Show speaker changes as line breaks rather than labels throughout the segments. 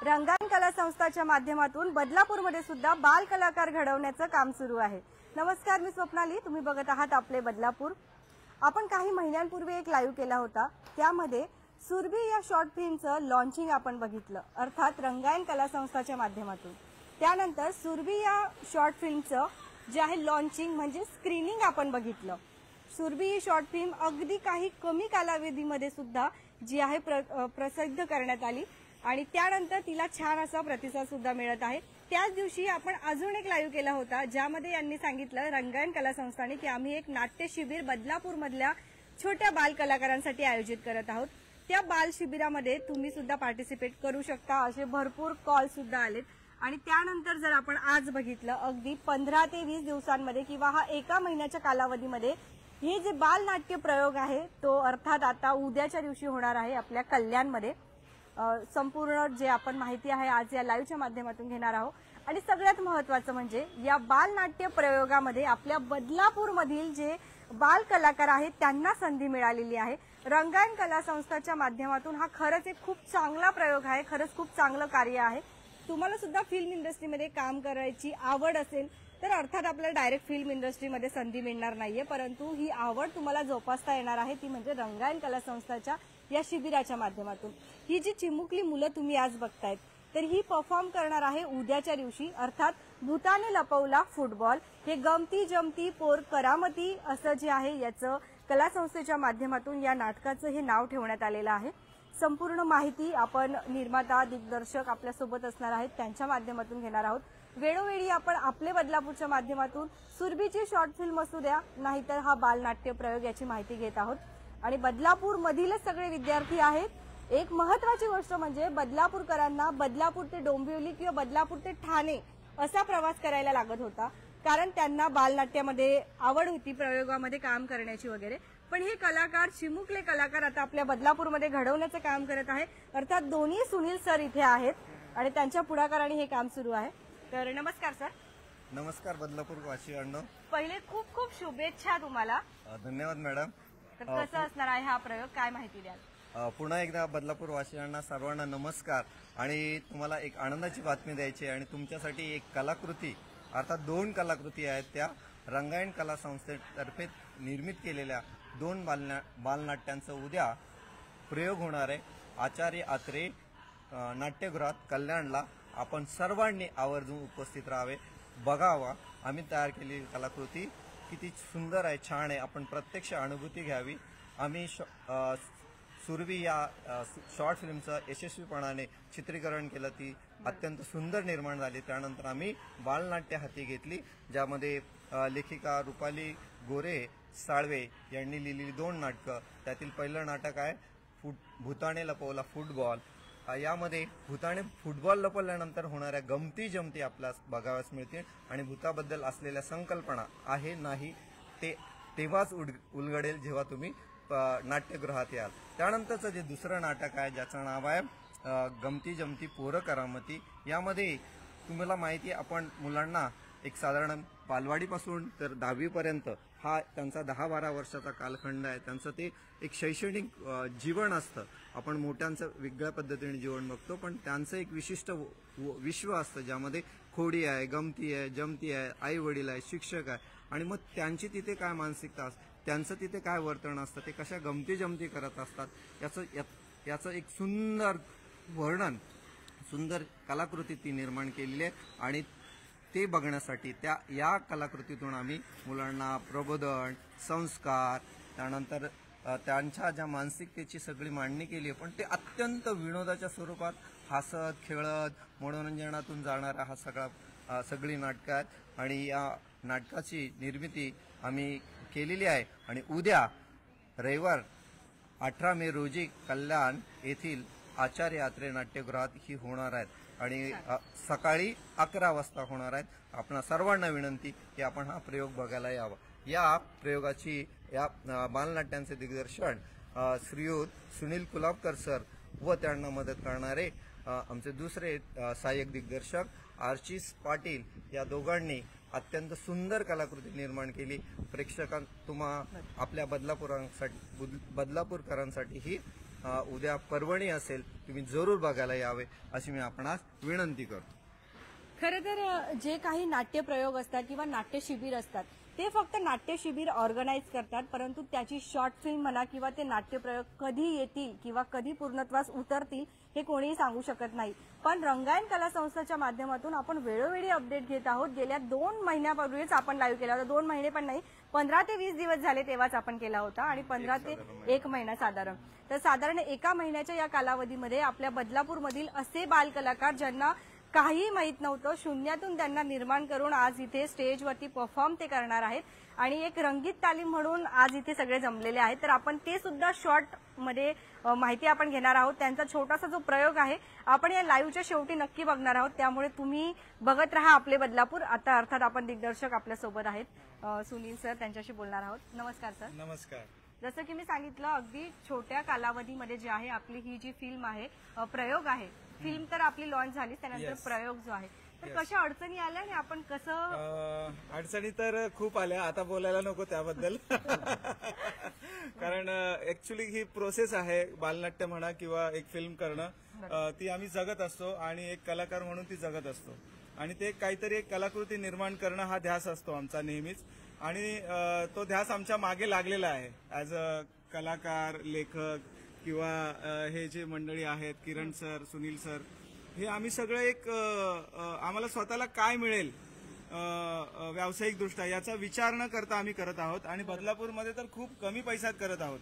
रंगायन कला संस्थाच्या माध्यमातून बदलापूरमध्ये सुद्धा बाल कलाकार घडवण्याचं काम सुरू आहे। नमस्कार, मी स्वप्नाली, तुम्ही बघत आहात आपले बदलापूर। आपण काही महिन्यांपूर्वी एक लाईव्ह केला होता, त्यामध्ये सुरभी या शॉर्ट फिल्मचं लॉन्चिंग आपण बघितलं, अर्थात रंगायन कला संस्थाच्या माध्यमातून। त्यानंतर सुरभी या शॉर्ट फिल्मचं जे आहे लॉन्चिंग म्हणजे स्क्रीनिंग आपण बघितलं। सुरभी ही शॉर्ट फिल्म अगदी काही कमी कालावधीमध्ये सुद्धा जी आहे प्रसिद्ध करण्यात आली आणि त्यानंतर तिला छान असा प्रतिसाद सुद्धा मिळत आहे। त्याच दिवशी आपण अजून एक लाईव्ह केला होता, ज्यामध्ये यांनी सांगितलं रंगायन कला संस्थाने की आम्ही एक नाट्य शिबिर बदलापूर मधल्या छोट्या बाल कलाकारांसाठी आयोजित करत आहोत। त्या बाल शिबिरामध्ये तुम्ही सुद्धा पार्टिसिपेट करू शकता असे भरपूर कॉल सुद्धा आलेत। आणि त्यानंतर जर आपण आज बघितलं, अगदी 15 ते 20 दिवसांमध्ये किंवा हा एका महिन्याच्या कालावधीमध्ये हे जे बाल नाट्य प्रयोग आहे तो अर्थात आता उद्याच्या दिवशी होणार आहे आपल्या कल्याणमध्ये। संपूर्ण जे आपण माहिती आहे आज या लाईव्हच्या माध्यमातून घेणार आहोत। आणि सगळ्यात महत्त्वाचं म्हणजे या बाल नाट्य प्रयोगामध्ये आपल्या बदलापूर मधील जे बाल कलाकार आहेत त्यांना संधी मिळालेली आहे। रंगायन कला संस्थाच्या माध्यमातून हा खरंच एक खूप चांगला प्रयोग आहे, खरंच खूप चांगलं कार्य आहे। तुम्हाला सुद्धा फिल्म इंडस्ट्रीमध्ये काम करायची आवड असेल तर अर्थात आपल्याला डायरेक्ट फिल्म इंडस्ट्रीमध्ये संधी मिळणार नाहीये, परंतु ही आवड तुम्हाला जोपासता येणार आहे ती म्हणजे रंगायन कला संस्थाच्या या शिबिराच्या माध्यमातून। ही जी चिमुकली मुलं तुम्ही आज बघतायत तर ही परफॉर्म करणार आहे उद्याच्या दिवशी, अर्थात भूताने लपवला फुटबॉल। हे गमती जमती पोर करामती असं जे आहे याचं कला संस्थेच्या माध्यमातून या नाटकाचं हे नाव ठेवण्यात आलेलं आहे। संपूर्ण माहिती आपण निर्माता दिग्दर्शक आपल्यासोबत असणार आहेत त्यांच्या माध्यमातून घेणार आहोत। वेळोवेळी आपण आपले बदलापूरच्या माध्यमातून सुरभीची शॉर्ट फिल्म असू द्या नाहीतर हा बालनाट्य प्रयोग याची माहिती घेत आहोत। आणि बदलापूर मधीलच सगळे विद्यार्थी आहेत। एक महत्त्वाची गोष्ट म्हणजे बदलापूरकरांना बदलापूर ते डोंबिवली किंवा बदलापूर ते ठाणे असा प्रवास करायला लागत होता, कारण त्यांना बालनाट्यामध्ये आवड होती, प्रयोगामध्ये काम करण्याची वगैरे। पण हे कलाकार चिमुकले कलाकार आता आपल्या बदलापूरमध्ये घडवण्याचं काम करत आहे। अर्थात दोन्ही सुनील सर इथे आहेत आणि त्यांच्या पुढाकाराने हे काम सुरू आहे। तर नमस्कार सर।
नमस्कार बदलापूर वासियांनो,
पहिले खूप खूप शुभेच्छा तुम्हाला।
धन्यवाद मॅडम।
तर कसं असणार आहे हा प्रयोग, काय माहिती द्याल?
पुन्हा एकदा बदलापूर वासियांना सर्वांना नमस्कार। आणि तुम्हाला एक आनंदाची बातमी द्यायची आणि तुमच्यासाठी एक कलाकृती अर्थात 2 कलाकृती आहेत त्या रंगायन कला संस्थेतर्फे निर्मित केलेल्या 2 बालनाट्यांचं उद्या प्रयोग होणार आहे आचार्य आत्रे नाट्यगृहात कल्याणला। आपण सर्वांनी आवर्जून उपस्थित राहावे, बघावा। आम्ही तयार केलेली कलाकृती किती सुंदर आहे, छान आहे, आपण प्रत्यक्ष अनुभूती घ्यावी। आम्ही सुरभी या शॉर्ट फिल्मचं यशस्वीपणाने चित्रीकरण केलं, ती अत्यंत सुंदर निर्माण झाली। त्यानंतर आम्ही बालनाट्य हाती घेतली, ज्यामध्ये लेखिका रुपाली गोरे साळवे यांनी लिहिलेली 2 नाटकं। त्यातील पहिलं नाटक आहे भूताने लपवला फुटबॉल। यामध्ये भूताने फुटबॉल लपवल्यानंतर होणाऱ्या गमती जमती आपल्यास बघाव्यास मिळतील आणि भूताबद्दल असलेल्या संकल्पना आहे नाही ते तेव्हाच उलगडेल जेव्हा तुम्ही नाट्यगृहात याल। त्यानंतरचं जे दुसरं नाटक आहे ज्याचं नाव आहे गमती जमती पोरं करामती। यामध्ये तुम्हाला माहिती आहे आपण मुलांना एक साधारण बालवाडीपासून तर 10वी पर्यंत हा त्यांचा 10-12 वर्षाचा कालखंड आहे। त्यांचं ते एक शैक्षणिक जीवन असतं। आपण मोठ्यांचं वेगळ्या पद्धतीने जीवन बघतो, पण त्यांचं एक विशिष्ट विश्व असतं ज्यामध्ये खोडी आहे, गमती आहे, जमती आहे, आई वडील आहे, शिक्षक आहे। आणि मग त्यांची तिथे काय मानसिकता असते, त्यांचं तिथे काय वर्तन असतं, ते कशा गमती जमती करत असतात याचं एक सुंदर वर्णन, सुंदर कलाकृती ती निर्माण केलेली आहे। आणि ते बघण्यासाठी या कलाकृतीतून आम्ही मुलांना प्रबोधन, संस्कार, त्यानंतर त्यांच्या ज्या मानसिकतेची सगळी मांडणी केली आहे, पण ते अत्यंत विनोदाच्या स्वरूपात हसत खेळत मनोरंजनातून जाणारा हा सगळी नाटकं आहेत। आणि या नाटकाची निर्मिती आम्ही केलेली आहे आणि उद्या रविवार 18 मे रोजी कल्याण येथील आचार्य आत्रे नाट्यगृहात ही होणार आहेत आणि सकाळी 11 वाजता होणार आहेत। आपण सर्वांना विनंती की आपण हा प्रयोग बघायला यावा। या प्रयोगाची या बालनाट्यांचे दिग्दर्शन श्रीयुत सुनील कुलाबकर सर व त्यांना मदत करणारे आमचे दुसरे सहाय्यक दिग्दर्शक आर्चिस पाटील या दोघांनी अत्यंत सुंदर कलाकृती निर्माण केली। प्रेक्षकां आपल्या बदलापूरकरांसाठी ही उद्या परभणी असेल, तुम्ही जरूर बघायला यावे अशी मी आपणास विनंती करतो.
खरं तर जे काही नाट्य प्रयोग असतात किंवा नाट्य शिबिर असतात ते फक्त नाट्य शिबिर ऑर्गनाईज करतात, परंतु त्याची शॉर्ट फिल्म म्हणा किंवा ते नाट्यप्रयोग कधी येतील किंवा कधी पूर्णत्वास उतरतील हे कोणीही सांगू शकत नाही. पण रंगायन कला संस्थेच्या माध्यमातून आपण वेळोवेळी अपडेट घेत आहोत. गेल्या 2 महिन्यापूर्वीच आपण लाईव्ह केला होता. 2 महिने पण नाही, 15 ते 20 दिवस झाले तेव्हाच आपण केला होता आणि 15 ते 1 महिना साधारण. तर साधारण 1 महिन्याच्या या कालावधीमध्ये आपल्या बदलापूरमधील असे बालकलाकार ज्यांना काही माहित नव्हतं, शून्यातून त्यांना निर्माण करून आज इथे स्टेजवरती परफॉर्म ते करणार आहेत आणि एक रंगीत तालीम म्हणून आज इथे सगळे जमलेले आहेत. तर आपण ते सुद्धा शॉर्ट मध्ये माहिती आपण घेणार आहोत. त्यांचा छोटासा जो प्रयोग आहे आपण या लाईव्हच्या शेवटी नक्की बघणार आहोत, त्यामुळे तुम्ही बघत राहा आपले बदलापूर. आता अर्थात आपण दिग्दर्शक आपल्या सोबत आहेत, सुनील सर, त्यांच्याशी बोलणार आहोत. नमस्कार सर.
नमस्कार.
जसं की मी सांगितलं, अगदी छोट्या कालावधीमध्ये जे आहे आपली ही जी फिल्म आहे, प्रयोग आहे, फिल्म तर आपली लॉन्च झाली, त्यानंतर प्रयोग जो आहे, तर कशा अडचणी आल्या आणि आपण कसं.
अडचणी तर खूप आल्या, आता बोलायला नको त्याबद्दल. कारण ऍक्च्युली ही प्रोसेस आहे, बालनाट्य म्हणा किंवा एक फिल्म करणं, ती आम्ही जगत असतो आणि एक कलाकार म्हणून ती जगत असतो आणि ते काहीतरी एक कलाकृती निर्माण करणं हा ध्यास असतो आमचा नेहमीच. आणि तो ध्यास आमच्या मागे लागलेला आहे ऍज अ कलाकार, लेखक किंवा हे जे मंडळी आहेत, किरण सर, सुनील सर, हे आम्ही सगळं एक आम्हाला स्वतःला काय मिळेल व्यावसायिक दृष्ट्या याचा विचार न करता आम्ही करत आहोत. आणि बदलापूरमध्ये तर खूप कमी पैशात करत आहोत.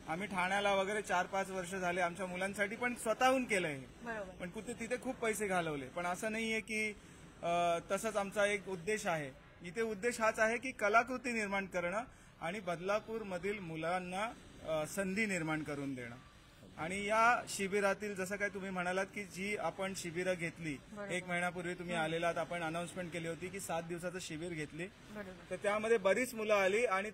आम्ही ठाण्याला वगैरे 4-5 वर्ष झाले आमच्या मुलांसाठी पण स्वतःहून केलंय, पण तिथे खूप पैसे घालवले. पण असं नाहीये की तसंच आमचा एक उद्देश आहे. इथे उद्देश हाच आहे की कलाकृती निर्माण करणं आणि बदलापूर मधील मुलांना संधी निर्माण करून देणं. आणि या शिबिरातील जसं काय तुम्ही म्हणालात की जी आपण शिबिरं घेतली 1 महिन्यापूर्वी तुम्ही आलेलात, आपण अनाउन्समेंट केली होती की 7 दिवसाचं शिबिर घेतली, तर त्यामध्ये बरीच मुलं आली आणि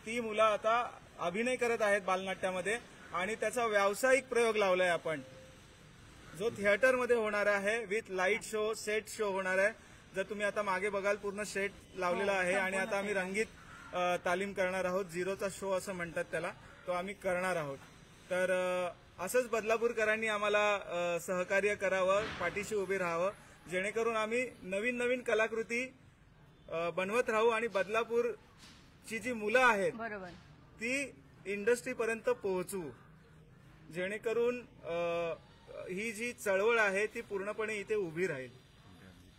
ती मुलं आता अभिनय करत आहेत बालनाट्यामध्ये आणि त्याचा व्यावसायिक प्रयोग लावलाय आपण, जो थिएटरमध्ये होणार आहे with light show, set show होणार आहे. जर तुम्ही आता मागे बघाल पूर्ण सेट लावलेला आहे आणि आता आम्ही रंगीत तालीम करणार आहोत. 0चा शो असं म्हणतात त्याला, तो आम्ही करणार आहोत. तर असंच बदलापूरकरांनी आम्हाला सहकार्य करावं, पाठीशी उभे राहावं, जेणेकरून आम्ही नवीन नवीन कलाकृती बनवत राहू आणि बदलापूरची जी मुलं आहेत ती इंडस्ट्रीपर्यंत पोहोचू, जेणेकरून ही जी चळवळ आहे ती पूर्णपणे इथे उभी राहील.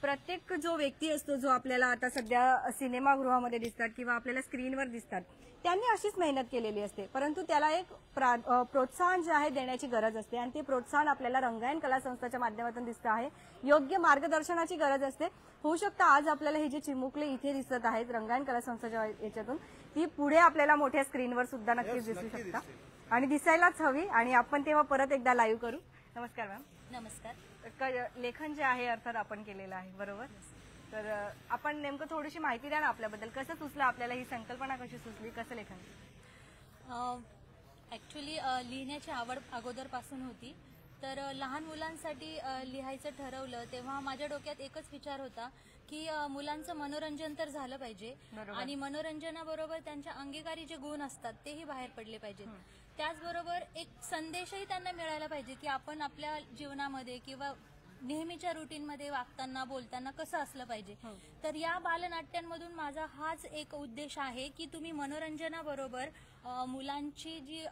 प्रत्येक जो व्यक्ती असतो, जो आपल्याला आता सध्या सिनेमागृहामध्ये दिसतात किंवा आपल्याला स्क्रीनवर दिसतात, त्यांनी अशीच मेहनत केलेली असते, परंतु त्याला एक प्रोत्साहन जे आहे देण्याची गरज असते आणि ते प्रोत्साहन आपल्याला रंगायन कला संस्थेच्या माध्यमातून दिसतं आहे. योग्य मार्गदर्शनाची गरज असते. होऊ शकतं आज आपल्याला हे जे चिमुकले इथे दिसत आहेत रंगायन कला संस्थेच्या याच्यातून, ती पुढे आपल्याला मोठ्या स्क्रीनवर सुद्धा नक्कीच दिसू शकतात आणि दिसायलाच हवी. आणि आपण तेव्हा परत एकदा लाईव्ह करू. नमस्कार मॅम.
नमस्कार.
लेखन जे आहे अर्थात आपण केलेलं आहे, बरोबर? तर आपण नेमकं थोडीशी माहिती द्या ना आपल्याबद्दल. कसं सुचलं आपल्याला ही संकल्पना, कशी सुचली, कसं लेखन?
ऍक्च्युली लिहिण्याची आवड अगोदरपासून होती. तर लहान मुलांसाठी लिहायचं ठरवलं तेव्हा माझ्या डोक्यात एकच विचार होता की मुलांचं मनोरंजन तर झालं पाहिजे आणि मनोरंजनाबरोबर त्यांच्या अंगीकारी जे गुण असतात तेही बाहेर पडले पाहिजेत. त्याचबरोबर एक संदेशही त्यांना मिळायला पाहिजे की आपण आपल्या जीवनामध्ये किंवा नेहमीच्या रुटीनमध्ये वागताना बोलताना कसं असलं पाहिजे. तर या बालनाट्यांमधून माझा हाच एक उद्देश आहे की तुम्ही मनोरंजनाबरोबर मुलांची जी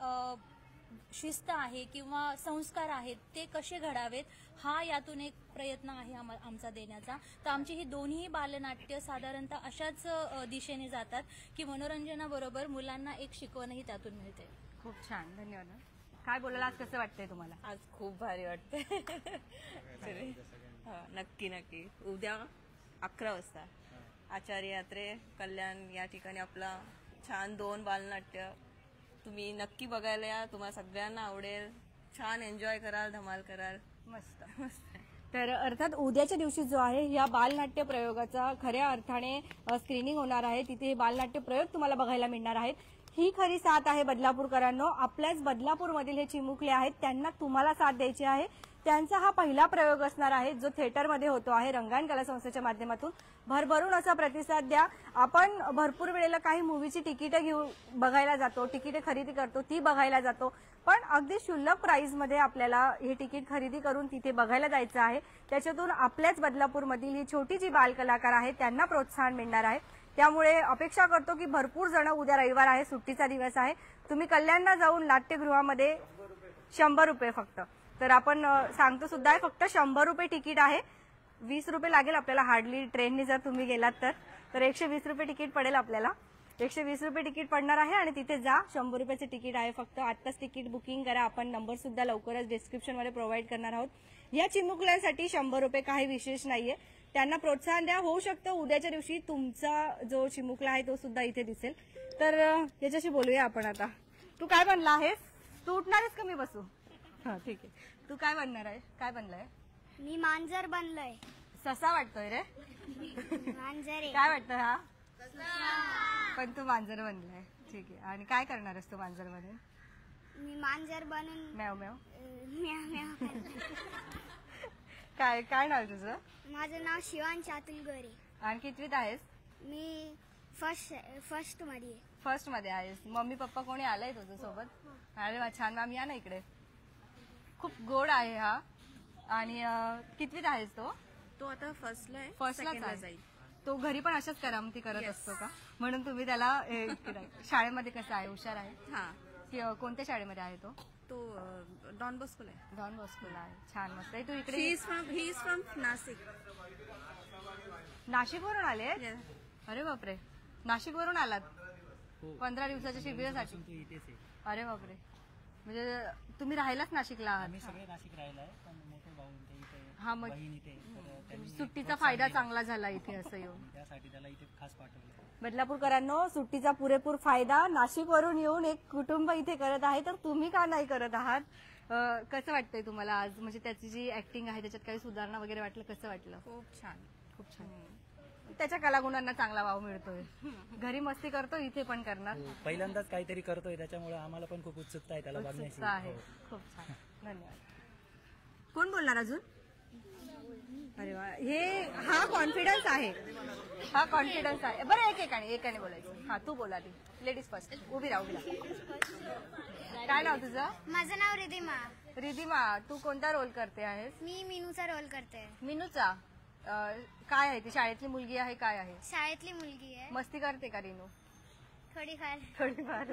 शिस्त आहे किंवा संस्कार आहेत ते कसे घडावेत हा यातून एक प्रयत्न आहे आमचा देण्याचा. तर आमची ही दोन्ही बालनाट्य साधारणतः अशाच दिशेने जातात की मनोरंजनाबरोबर मुलांना एक शिकवणही त्यातून मिळते.
खूप छान, धन्यवाद. काय बोलायला आज कसं वाटतंय तुम्हाला?
आज खूप भारी वाटतंय. नक्की नक्की. उद्या 11 वाजता आचार्य यात्रे कल्याण या ठिकाणी आपला छान 2 बालनाट्य तुम्ही नक्की बघायला या. तुम्हाला सगळ्यांना आवडेल. छान एन्जॉय कराल, धमाल कराल.
मस्त मस्त. तर अर्थात उद्याच्या दिवशी जो आहे या बालनाट्य प्रयोगाचा खऱ्या अर्थाने स्क्रीनिंग होणार आहे. तिथे हे बालनाट्य प्रयोग तुम्हाला बघायला मिळणार आहेत. ही खरी साथ आहे बदलापूरकरांनो. आपल्याच बदलापूरमधील हे चिमुकले आहेत, त्यांना तुम्हाला साथ द्यायची आहे. त्यांचा हा पहिला प्रयोग असणार आहे जो थिएटरमध्ये होतो आहे रंगायन कला संस्थेच्या माध्यमातून. भरभरून असा प्रतिसाद द्या. आपण भरपूर वेळेला काही मूवीची तिकीटं घेऊन बघायला जातो, तिकीटं खरेदी करतो, ती बघायला जातो, पण अगदी क्षुल्लक प्राइस मध्ये आपल्याला हे तिकीट खरेदी करून तिथे बघायला जायचं आहे. त्याच्यातून आपल्याच बदलापूरमधील ही छोटी जी बालकलाकार आहेत त्यांना प्रोत्साहन मिळणार आहे. त्यामुळे अपेक्षा करतो की भरपूर जण, उद्या रविवार आहे, सुट्टीचा दिवस आहे, तुम्ही कल्याणला जाऊन नाट्यगृहामध्ये 100 रुपये फक्त, तर आपण सांगतो सुद्धा आहे, फक्त 100 रुपये तिकीट आहे. 20 रुपये लागेल आपल्याला हार्डली ट्रेनने जर तुम्ही गेलात तर 120 रुपये तिकीट पडेल आपल्याला. 120 रुपये तिकीट पडणार आहे आणि तिथे जा. 100 रुपयाचे तिकीट आहे फक्त. आत्ताच तिकीट बुकिंग करा. आपण नंबर सुद्धा लवकरच डिस्क्रिप्शन मध्ये प्रोव्हाइड करणार आहोत. या चिमुकल्यांसाठी 100 रुपये काही विशेष नाहीये. त्यांना प्रोत्साहन द्या. होऊ शकतं उद्याच्या दिवशी तुमचा जो चिमुकला आहे तो सुद्धा इथे दिसेल. तर याच्याशी बोलूया आपण आता. तू काय बनला आहेस? तू उठणार आहेस का मी बसू? हा ठीक आहे. तू काय बनणार आहे? काय बनलाय?
मी मांजर बनलोय.
ससा वाटतोय रे.
मांजर आहे.
काय वाटतं हा? पण तू मांजर बनलाय. ठीक आहे. आणि काय करणार आहेस तू मांजर बनून?
मी मांजर बनून
म्याव म्याव.
म्याव म्याव करते.
काय काय नाव आहे तुझं?
माझं नाव शिवांश अतुल गोरे.
आणि कितवीत आहेस?
मी फर्स्ट मध्ये आहे.
फर्स्ट मध्ये आहेस. मम्मी पप्पा कोणी आलंय तुझ्या सोबत? अरे वा छान. मॅम या ना इकडे. खूप गोड आहे हा. आणि कितवीत आहेस तो?
तो आता फर्स्टला आहे.
फर्स्टलाच
secondला
आहे.
जाईल.
तो घरी पण अशाच करामती करत असतो का? म्हणून तुम्ही त्याला शाळेमध्ये कसं आहे? हुशार आहे?
हा
कोणत्या शाळेमध्ये आहे तो?
तो डॉन बॉस्कोला आहे.
डॉन बॉस्कोला आहे. छान मस्त आहे. तू
ही
इकडे
इज फ्रॉम नाशिक.
नाशिक वरून आले?
Yes.
अरे बापरे. नाशिक वरून आलात 15 दिवसाच्या शिबिरासाठी? अरे बापरे. म्हणजे तुम्ही राहिलाच नाशिकला आहात?
आम्ही सगळे नाशिक राहिला आहे, पण मोठे भाऊ ते इथे,
हा मग
बहीण इथे, तर त्यांनी
सुट्टीचा फायदा चांगला झाला इथे असं येऊन.
त्यासाठी त्याला इथे खास पाठवलं.
बदलापूरकरांनो, सुट्टीचा पुरेपूर फायदा नाशिक वरून येऊन एक कुटुंब इथे करत आहे, तर तुम्ही का नाही करत आहात? कसं वाटतंय तुम्हाला आज? म्हणजे त्याची जी ऍक्टिंग आहे त्याच्यात काही सुधारणा वगैरे वाटलं? कसं वाटलं?
खूप छान.
खूप छान. त्याच्या कलागुणांना चांगला वाव मिळतोय. घरी मस्ती करतो, इथे पण करणार.
पहिल्यांदाच काहीतरी करतोय, त्याच्यामुळे आम्हाला पण खूप उत्सुकता आहे त्याला बघण्याची.
उत्सुकता आहे. खूप छान. धन्यवाद. कोण बोलणार अजून? अरे वा. हा कॉन्फिडन्स आहे. हा कॉन्फिडन्स आहे. बरं एकाने बोलायचं. हा तू बोला. Ladies first. उभी राहा. काय नाव तुझं?
माझं नाव रिधिमा.
रिधिमा, तू कोणता रोल करते आहेस?
मी मीनूचा रोल करते.
मीनूचा. काय आहे ती? शाळेतली मुलगी आहे? काय आहे?
शाळेतली मुलगी आहे.
मस्ती करते का रिनू?
थोडीफार.
थोडीफार.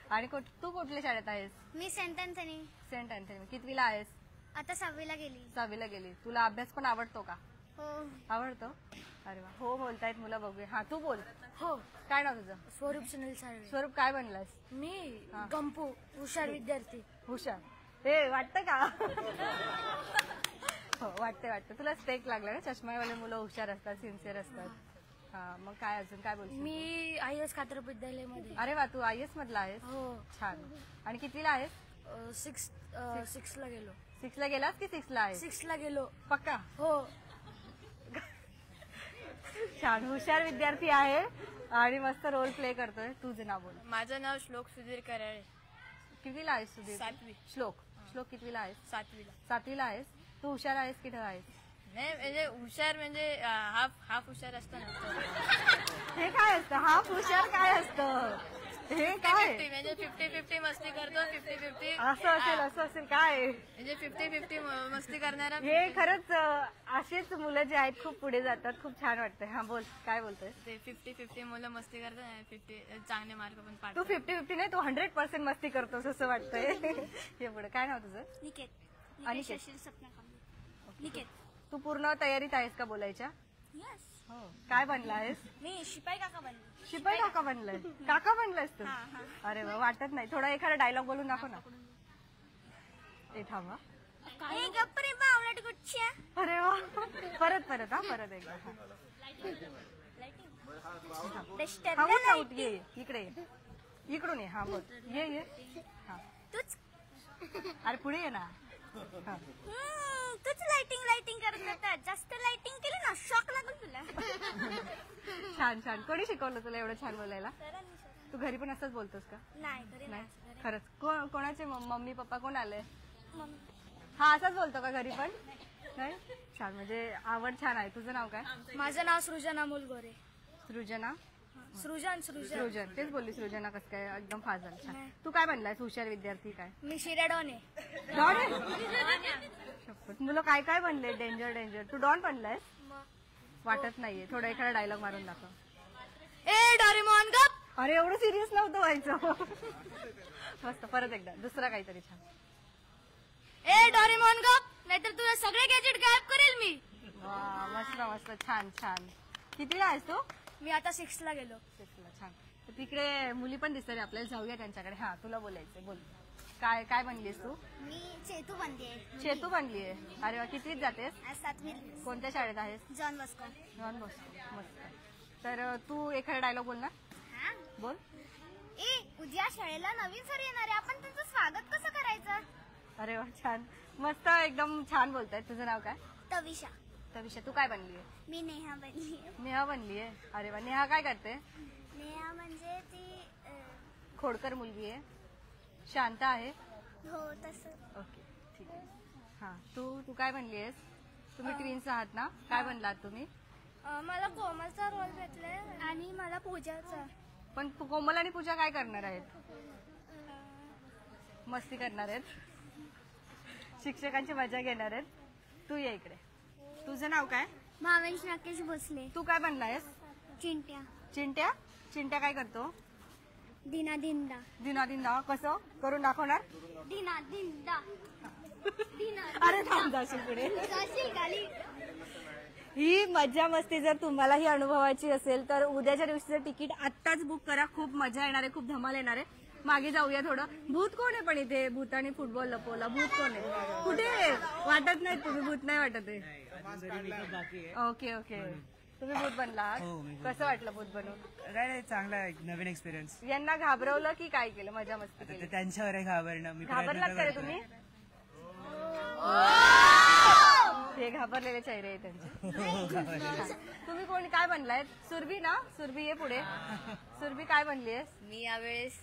आणि तू कुठल्या शाळेत आहेस?
मी सेंट अँथनी.
Saint Anthony. कितवीला आहेस?
आता 6वीला गेली.
6वीला गेली. तुला अभ्यास पण आवडतो का?
हो.
आवडतो. अरे वा. हो बोलतायत मुलं, बघूया. हा तू बोल.
हो.
काय नाव तुझं?
स्वरूप सुनील साळवे.
स्वरूप, काय बनलास?
मी
हा.
गंपू, हुशार विद्यार्थी.
हुशार. हे वाटतं का? हो वाटते. तुला स्टेक लागला ना? चष्मावाले मुलं हुशार असतात, सिन्सिअर असतात. हा मग काय अजून काय बोलतो?
मी IAS खातर विद्यालयामध्ये.
अरे वा. तू IAS मधला आहेस?
हो.
छान. आणि कितवीला आहेस?
6ला गेलो.
6ला गेलास की 6ला आहेस?
6ला गेलो.
पक्का?
हो.
छान. हुशार विद्यार्थी आहे आणि मस्त रोल प्ले करतोय. तुझं नाव बोल.
माझं नाव श्लोक सुधीर कराळे.
कितवीला आहेस सुधीर?
7वी.
श्लोक कितवीला आहेस?
7वीला.
7वीला आहेस. तू हुशार आहेस की ढ आहेस?
नाही म्हणजे हुशार म्हणजे हाफ हुशार असतो ना.
हे काय असतं? हा हुशार काय असतं? हे काय
50-50 म्हणजे 50-50 मस्ती करतो. 50-50
असं असेल काय?
म्हणजे 50-50 मस्ती करणारा.
हे खरंच असेच मुलं जे आहेत खूप पुढे जातात. खूप छान वाटतंय. हा बोल. काय बोलतोय?
ते 50-50 मुलं मस्ती करतात. 50 चांगले मार्क पण
तू
पाडतात.
50-50 नाही, तू 100% मस्ती करतोस असं वाटतंय. हे पुढे काय नाव तुझं?
निकेत.
अनिकेत.
सुशील सपना कांबळे. निकेत.
तू पूर्ण तयारीत आहेस का बोलायच्या?
यस.
हो. काय बनला आहेस?
मी शिपाई काका बनले.
शिपाई काका बनलाय. काका बनलायस तू? अरे वा. वाटत नाही. थोडा एखादा डायलॉग बोलून दाखव ना. ते थांबा.
ए गप्परे बावलट गुच्छा.
अरे वा. परत हा. परत एकदा. थांबून राहूत. ये इकडे ये. इकडून ये. हा बोल. ये. हा.
तूच
अरे पुढे ये ना. हा.
तूच लाइटिंग करत होता. जास्त लाइटिंग केली ना शॉक लागल तुला.
छान. कोणी शिकवलं तुला एवढं छान बोलायला? तू घरी पण असंच बोलतोस का?
नाही.
नाही खरंच. कोणाचे मम्मी पप्पा कोण आले? हा असाच बोलतो का घरी पण? नाही. छान. म्हणजे आवड छान आहे. तुझं नाव काय?
माझं नाव सृजना मुलगोरे.
सृजना.
सृजन
सृजन, तेच बोलली सृजना. कसं काय एकदम फास्ट झालं. छान. तू काय बनलायस? हुशार विद्यार्थी काय?
मी शिराडॉन आहे.
डॉन आहे? शपथ. मुलं काय काय बनले? Danger danger. तू डॉन बनलायस? वाटत नाहीये. थोडा एखादा डायलॉग मारून दाखव.
ए डोरेमॉन गप.
अरे एवढं सिरियस नव्हतं व्हायचं. मस्त. परत एकदा दुसरा काहीतरी छान.
ए डोरेमॉन गप, नाहीतर तुला सगळे गॅजेट गायब करेल मी.
वा, मस्त मस्त. छान छान. कितीला आहेस तू?
मी आता 6 ला गेलो.
छान. तर तिकडे मुली पण दिसतात, आपल्याला जाऊया त्यांच्याकडे. हा, तुला बोलायचंय, बोल. काय काय बनलीस तू?
मी चेतू बनते.
चेतू बनलीये. अरे वा, कितीत जातेस?
7वी.
कोणत्या शाळेत आहेस?
John Bosco.
Non Bosco. मस्त. तर तू एखादा डायलॉग बोल ना. बोल.
ए उद्या शाळेला नवीन सर येणार आहे, आपण त्यांचं स्वागत कसं करायचं?
अरे वा, छान. मस्त. एकदम छान बोलताय. तुझं नाव काय?
तविषा.
तविषा. तू काय बनलीये?
मी नेहा बनली.
नेहा बनलीये. अरे वा. नेहा काय करते?
नेहा म्हणजे ती
खोडकर मुलगी आहे, शांत आहे.
हो तसं.
ओके, ठीक आहे. हा, तू काय बनली आहेस? तुम्ही ट्विन्स आहात ना? काय बनलात तुम्ही?
मला कोमलचा रोल भेटलाय आणि मला पूजाचा.
पण कोमल आणि पूजा काय करणार आहेत? मस्ती करणार आहेत, शिक्षकांची मजा घेणार आहेत. तू ये इकडे. तुझं नाव काय?
भावेश राकेश भोसले.
तू काय बनलायस?
चिंट्या.
चिंट्या. चिंट्या काय करतो?
दिना दिंदा.
दिना दिना. कसं करून दाखवणार?
दिना दिंदा.
अरे थांब, जाशील पुढे.
जाशील खाली.
ही मजा मस्ती जर तुम्हालाही अनुभवायची असेल तर उद्याच्या दिवशीचं तिकीट आत्ताच बुक करा. खूप मजा येणार आहे, खूप धमाल येणार आहे. मागे जाऊया थोडं. भूत कोण आहे पण इथे? भूतानी फुटबॉल लपवला. भूत कोण आहे? कुठे? वाटत नाही तुम्ही भूत नाही वाटत आहे. Okay okay. तुम्ही भूत बनला आहात? कसं वाटलं भूत बनवून?
काय चांगला आहे, नवीन एक्सपिरियन्स.
यांना घाबरवलं की काय केलं? मजा मस्ती केली?
त्यांच्यावर आहे घाबरणं. मी
घाबरलात का रे तुम्ही? हे घाबरलेले चेहरे आहे त्यांचे. तुम्ही कोणी काय बनलाय? सुरभी ना? सुरभी ये पुढे. सुरभी काय बनली आहेस?
मी यावेळेस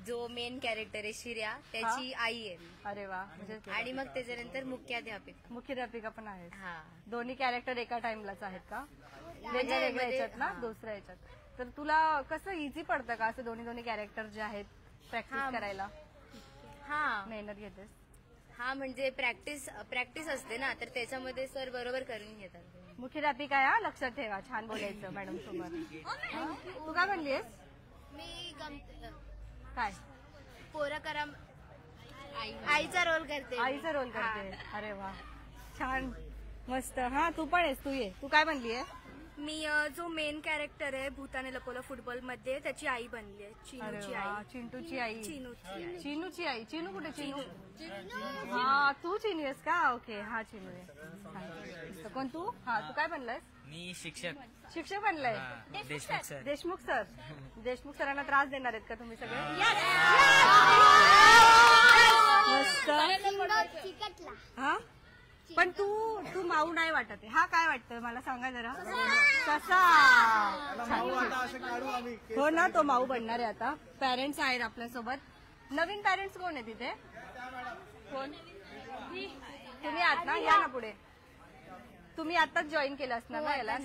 जो मेन कॅरेक्टर आहे शिर्या त्याची आई आहे.
अरे वा. म्हणजे
आणि मग त्याच्यानंतर मुख्याध्यापिका.
मुख्याध्यापिका पण आहे.
हा.
दोन्ही कॅरेक्टर एका टाइमलाच आहेत का? वेगळ्या वेगळ्या याच्यात ना? दुसऱ्या याच्यात. तर तुला कसं इझी पडतं का असं दोन्ही कॅरेक्टर जे आहेत प्रॅक्टिस करायला?
हा
मेहनत घेतेस?
हा, म्हणजे प्रॅक्टिस असते ना, तर त्याच्यामध्ये सर बरोबर करून घेतात.
मुख्याध्यापिका आहे, लक्षात ठेवा. छान बोलायचं मॅडम सोबत. तू काय बनली आहेस?
मी
काय?
पोरकरम आईचा रोल करते.
आईचा रोल करते. अरे वा, छान मस्त. हा, तू पण आहेस. तू ये. तू काय बनली आहे?
मी जो मेन कॅरेक्टर आहे भूताने लपवलं फुटबॉल मध्ये त्याची आई बनली आहे.
अरे
चिनूची
वा,
आई.
चिंटूची आई.
चिनूची.
चिनूची आई. चिनू कुठे? चिनू. हा, तू चिनू आहेस का? ओके. हा, चिनू आहे. कोण तू? हा, तू काय बनलायस?
मी शिक्षक
शिक्षक बनलाय.
देशमुख सर.
देशमुख सर. देशमुख सरांना त्रास देणार आहेत का तुम्ही सगळे? मस्त. हा, पण तू माऊ नाही वाटत आहे. हा, काय वाटतंय मला सांगा जरा. कसा? हो ना, तो माऊ बनणार आहे आता. पॅरेंट्स आहेत आपल्यासोबत. नवीन पॅरेंट्स कोण आहे तिथे? कोण? तुम्ही आहात ना? या ना पुढे. तुम्ही आताच जॉईन केलं असणार ना याला?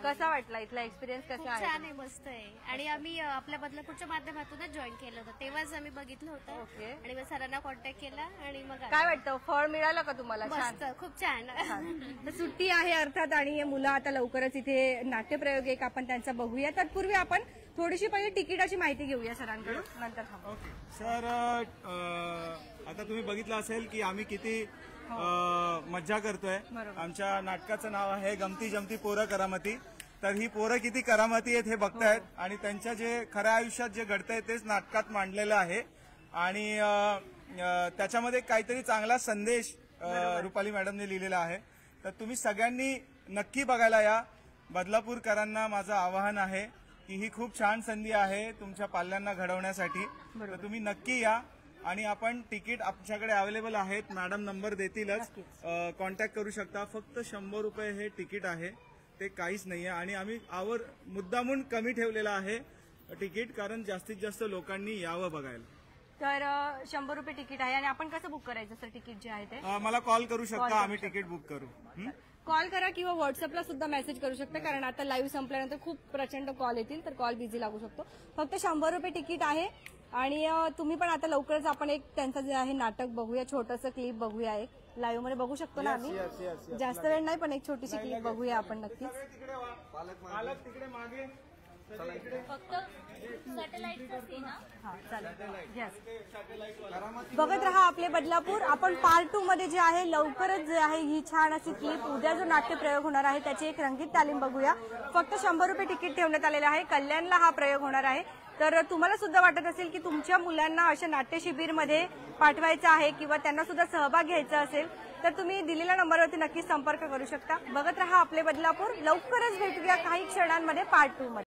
कसा वाटला? इथला एक्सपिरियन्स कसा आहे?
छान आहे, मस्त आहे. आणि आम्ही आपल्या बदलापूरच्या माध्यमातूनच जॉईन केलं होतं, तेव्हाच आम्ही बघितलं होतं.
ओके.
आणि मग सरांना कॉन्टॅक्ट केला आणि मग आलो.
काय वाटतं? फळ मिळालं का तुम्हाला? छान.
मस्त, खूप छान.
तर सुट्टी आहे अर्थात आणि हे मुलं आता लवकरच इथे नाट्यप्रयोग एक आपण त्यांचा बघूया. तत्पूर्वी आपण थोडीशी पहिले तिकिटाची माहिती घेऊया सरांकडून, नंतर थांबू.
ओके सर, आता तुम्ही बघितलं असेल की आम्ही किती मज्जा करतोय. आमच्या नाटकाचं नाव आहे गमती जमती पोरं करामती. तर ही पोरं किती करामती आहेत हे बघतायत आणि त्यांच्या जे खऱ्या आयुष्यात जे घडतंय तेच नाटकात मांडलेलं आहे. आणि त्याच्यामध्ये काहीतरी चांगला संदेश रुपाली मॅडमने लिहिलेला आहे. तर तुम्ही सगळ्यांनी नक्की बघायला या. बदलापूरकरांना माझं आवाहन आहे की ही खूप छान संधी आहे तुमच्या पाल्यांना घडवण्यासाठी. तर तुम्ही नक्की या. आणि आपण तिकीट आमच्याकडे अवेलेबल आहेत, मॅडम नंबर देतीलच, कॉन्टॅक्ट करू शकता. फक्त 100 रुपये हे तिकीट आहे, ते काहीच नाहीये. आणि आम्ही मुद्दामून कमी ठेवलेलं आहे तिकीट, कारण जास्तीत जास्त लोकांनी यावं बघायला.
तर 100 रुपये तिकीट आहे. आणि आपण कसं बुक करायचं सर तिकीट जे आहे ते?
मला कॉल करू शकता, आम्ही तिकीट बुक करू.
कॉल करा किंवा व्हॉट्सअपला सुद्धा मेसेज करू शकता, कारण आता लाईव्ह संपल्यानंतर खूप प्रचंड कॉल येतील, तर कॉल बिझी लागू शकतो. फक्त 100 रुपये तिकीट आहे. आणि तुम्ही पण आता लवकरच आपण एक त्यांचं जे आहे नाटक बघूया, छोटंसं क्लिप बघूया, एक लाईव्ह मध्ये बघू शकतो ना आम्ही. जास्त वेळ नाही, पण एक छोटीशी क्लिप बघूया आपण नक्कीच.
पालक तिकडे मागे.
फक्त सॅटेलाइटचा सीन ना.
हा चालेल. बघत रहा आपले बदलापूर. आपण पार्ट 2 मध्ये जे आहे लवकरच जे आहे ही छान अशी क्लिप, उद्या जो नाट्य प्रयोग होणार आहे त्याची एक रंगीत तालीम बघूया. फक्त 100 रुपये तिकीट ठेवण्यात आलेलं आहे. कल्याणला हा प्रयोग होणार आहे. तर तुम्हाला सुद्धा वाटत असेल की तुमच्या मुलांना अशा नाट्य शिबिरमध्ये पाठवायचं आहे किंवा त्यांना सुद्धा सहभाग घ्यायचा असेल तर तुम्ही दिलेल्या नंबरवरती नक्की संपर्क करू शकता. बघत रहा आपले बदलापूर. लवकरच भेटूया काही क्षणांमध्ये पार्ट 2 मध्ये.